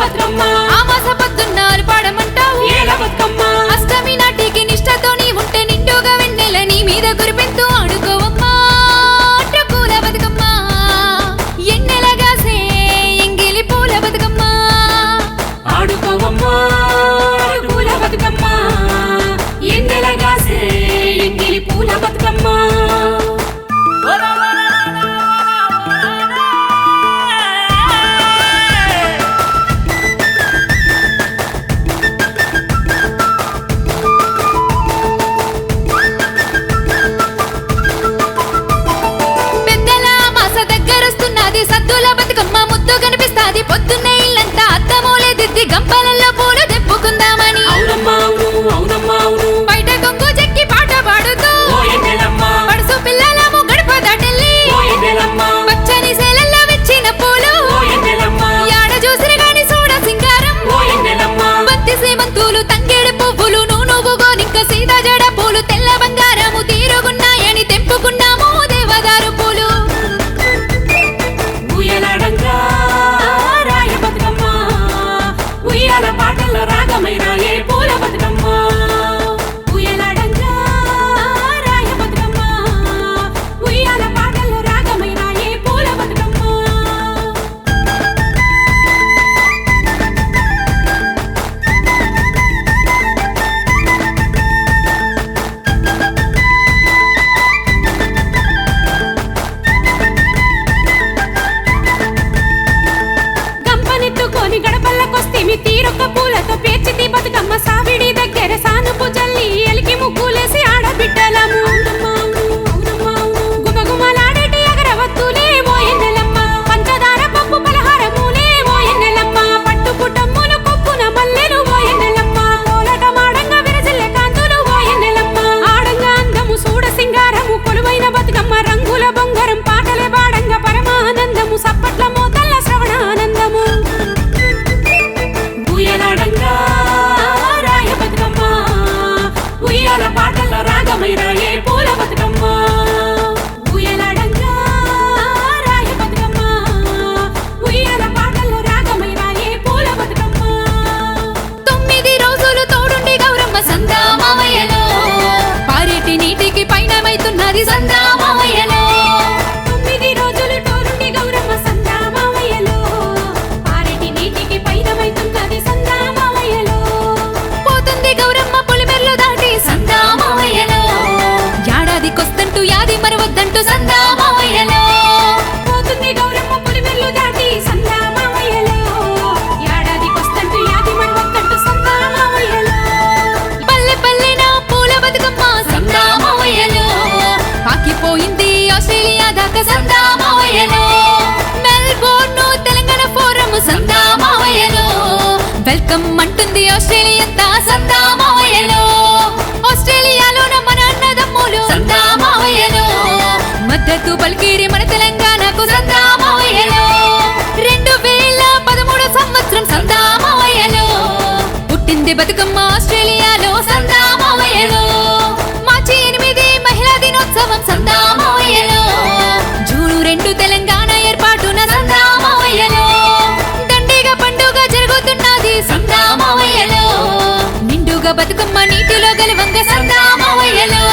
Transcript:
బతుకమ్మ ఆమాస పొద్దున్నారు పాడమంటావు ఏల బతుకమ్మ అష్టమి నాటికి నిష్టతో నీ ఉంటే నిండుగా వెన్నెల నీ మీద గురిపెంతూ ఆడుకోవమ్మా పూల బతుకమ్మ ఎన్నెలగాసే ఎంగిలి పూల బతుకమ్మ ఆడుకోవమ్మ పూల బతుకమ్మ ఎన్నెలగాసే ఎంగిలి పూల బతుకమ్మ సద్దుల బతుకమ్మ ముద్దు కనిపిస్తాది పొద్దున్నే ఇల్లంతా అద్దమూలే దిద్ది గంపలల్లో పూలు తెప్పుకుందామని బయట కొంగు చెక్కి పాట పాడుతూ పడుసు పిల్లలము గడప దాటెళ్ళి పచ్చని సేలల్లో వెచ్చిన పూలు యాడ చూసిరు గాని చూడ సింగారం బంతి సేమంతులు తంగేడు పువ్వులు నూనె గోనింక సీదా జడ పూలు తెల్ల బంగారము తీరుగున్నాయని తెంపుకున్నాము దేవదారు పూలు ఉయ్యాల పాటల రాగమైన ఏ పూల బతుకమ్మ ఉయ్యాలంగా రాయ బతుకమ్మ ఉయ్యాల పాటల రాగమైన ఏ పూల బతుకమ్మ గంపనెత్తుకొని గడపల్లకొస్తే మీ తీరొక్క పూలతో పేర్చితి బతుకమ్మ సావిడి దగ్గర సానుపు జల్లి ఎలికి ముగ్గులేసి ఆడబిడ్డలము గుమగుమలాడేటి అగరవత్తులే ఓ ఎన్నెలమ్మ పంచదార పప్పు పలహారములే ఓ ఎన్నెలమ్మ పట్టు పుట్టమ్ములు కొప్పున మల్లెలు ఓ ఎన్నెలమ్మ కోలట మాడంగా విరజిల్లె కాంతులు ఓ ఎన్నెలమ్మ ఆడంగా అందము సూడ సింగారము కొలువైన బతుకమ్మ రంగుల బొంగరం పాటలే పాడంగా పరమానందము సప్పట్ల మోతల్ల శ్రవణానందము ఉయ్యాలంగా రాయ బతుకమ్మ ఉయ్యాల పాటల రాగమైన ఏ పూల బతుకమ్మ ఉయ్యాలంగా రాయ బతుకమ్మ ఉయ్యాల పాటల రాగమైన ఏ పూల బతుకమ్మ 9 రోజులు తోడుండి గౌరమ్మ సందా మామయ్యలో పారేటి నీటికి పైనమైతున్నది సందా మామయ్యలో 9 రోజులు తోడుండి గౌరమ్మ సందా మామయ్యలో పారేటి నీటికి పైనమైతున్నది సందా మామయ్యలో పోతుంది గౌరమ్మ పొలిమెర్లు దాటి సందా మామయ్యలో ఏడాదికొస్తంటూ యాది మరవద్దంటూ సందా మామయ్యలో పోతుంది గౌరమ్మ పులిమెల్లు దాటి సందా మామయ్యలో ఏడాదికొస్తంటూ యాది మరవద్దంటూ సందా మామయ్యలో పల్లె పల్లెన పూల బతుకమ్మ సందా మామయ్యలో పాకిపోయింది ఆస్ట్రేలియా దాకా సందా మామయ్యలో మెల్బోర్న్ తెలంగాణ ఫోరం సందా మామయ్యలో వెల్కమ్ అంటుంది ఆస్ట్రేలియా సందా మామయ్యలో ఆస్ట్రేలియాలోన మన అన్నదమ్ములు సందా మామయ్యలో మద్దతు పలికిరి మన తెలంగాణకు సందా మామయ్యలో 2013 సంవత్సరం సందా మామయ్యలో పుట్టింది బతుకమ్మ ఆస్ట్రేలియాలో సందా మామయ్యలో మార్చి 8 మహిళా దినోత్సవం సందా మామయ్యలో జూన్ 2 తెలంగాణ ఏర్పాటున సందా మామయ్యలో దండిగా పండుగ జరుగుతున్నది సందా మామయ్యలో నిండుగా బతుకమ్మ నీటిలో గెలవంగ సందా మామయ్యలో